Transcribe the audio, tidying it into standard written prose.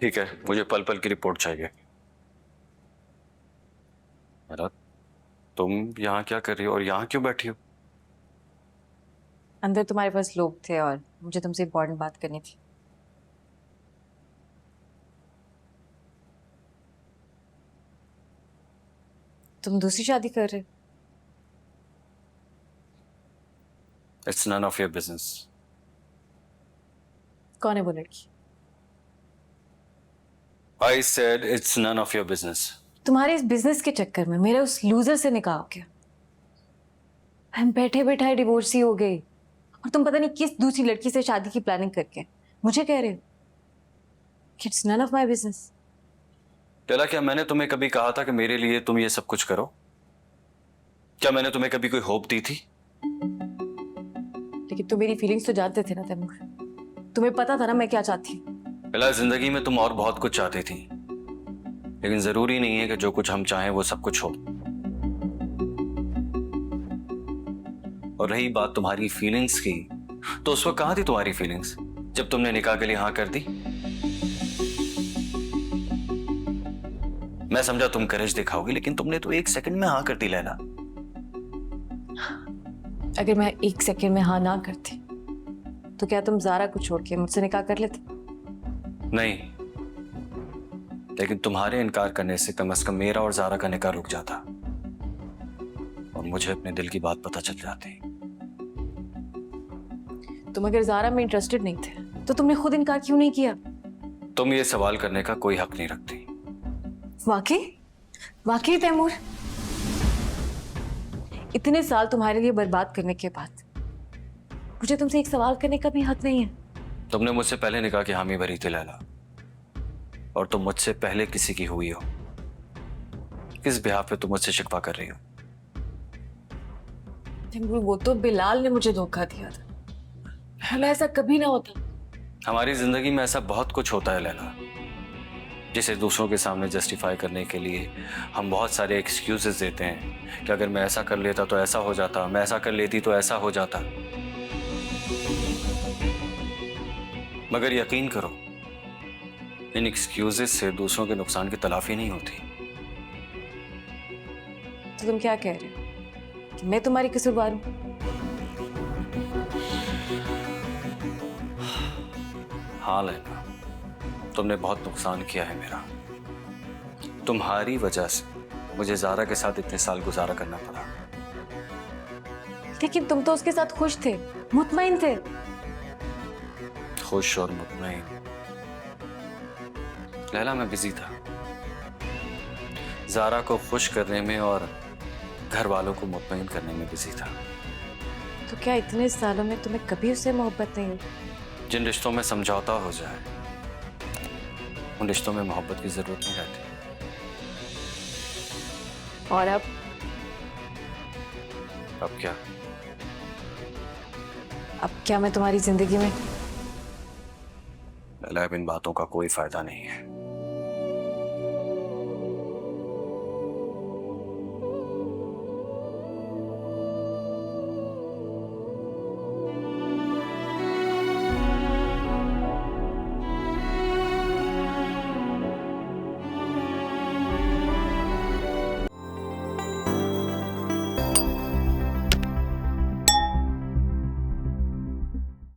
ठीक है, मुझे पल पल की रिपोर्ट चाहिए। मेरा, तुम यहाँ क्या कर रही हो और यहाँ क्यों बैठी हो? अंदर तुम्हारे पास लोग थे और मुझे तुमसे इम्पोर्टेंट बात करनी थी। तुम दूसरी शादी कर रहे हो? It's none of your business. कौन है वो लड़की? I said it's none of your business. तुम्हारे इस बिजनेस के चक्कर में मेरा उस लूजर से निकाह हो गया। हम बैठे बैठाए डिवोर्सी हो गए और तुम पता नहीं किस दूसरी लड़की से शादी की प्लानिंग करके मुझे कह रहे हो it's none of my business. टेला, क्या मैंने तुम्हें कभी कहा था कि मेरे लिए तुम ये सब कुछ करो? क्या मैंने तुम्हें कभी कोई होप दी थी? लेकिन तुम मेरी फीलिंग्स तो जानते थे ना तैमूर। तुम्हें पता था ना मैं क्या चाहती हूँ। टेला, जिंदगी में तुम और बहुत कुछ चाहती थी, लेकिन जरूरी नहीं है कि जो कुछ हम चाहें वो सब कुछ हो। और रही बात तुम्हारी फीलिंग्स की, तो उस वक्त कहां थी तुम्हारी फीलिंग्स जब तुमने निकाह के लिए हाँ कर दी? मैं समझा तुम करेज दिखाओगी, लेकिन तुमने तो 1 सेकंड में हाँ कर दी लैला। अगर मैं 1 सेकंड में हाँ ना करती तो क्या तुम जारा को छोड़ के मुझसे निकाह कर लेते? नहीं, लेकिन तुम्हारे इनकार करने से कम से कम मेरा और जारा का निकाह रुक जाता और मुझे अपने दिल की बात पता चल जाती। तुम अगर जारा में इंटरेस्टेड नहीं थे तो तुमने खुद इनकार क्यों नहीं किया? तुम ये सवाल करने का कोई हक नहीं रखती। वाकई वाकई तैमूर, इतने साल तुम्हारे लिए बर्बाद करने के बाद मुझे तुमसे एक सवाल करने का भी हक नहीं है? तुमने मुझसे पहले निकाह की हामी भरी थी लैला, और तुम मुझसे पहले किसी की हुई हो। किस बिहाफ पे तुम मुझसे शिकवा कर रही हो? तैमूर, वो तो बिलाल ने मुझे धोखा दिया था, वरना ऐसा कभी ना होता। हमारी जिंदगी में ऐसा बहुत कुछ होता है लैला, जिसे दूसरों के सामने जस्टिफाई करने के लिए हम बहुत सारे एक्सक्यूजेस देते हैं कि अगर मैं ऐसा कर लेता तो ऐसा हो जाता, मैं ऐसा कर लेती तो ऐसा हो जाता। मगर यकीन करो, इन एक्सक्यूजेस से दूसरों के नुकसान की तलाफी नहीं होती। तो तुम क्या कह रहे हो कि मैं तुम्हारी कसूरवार हूं? हाँ लैला, तुमने बहुत नुकसान किया है मेरा। तुम्हारी वजह से मुझे जारा के साथ इतने साल गुजारा करना पड़ा। लेकिन तुम तो उसके साथ खुश थे, मुतमईन थे। खुश और मुतमईन? लैला, मैं बिजी था जारा को खुश करने में और घर वालों को मुतमईन करने में बिजी था। तो क्या इतने सालों में तुम्हें कभी उससे मोहब्बत नहीं हुई? जिन रिश्तों में समझौता हो जाए उन रिश्तों में मोहब्बत की जरूरत नहीं रहती। और अब क्या? अब क्या मैं तुम्हारी जिंदगी में? लैला, अब इन बातों का कोई फायदा नहीं है।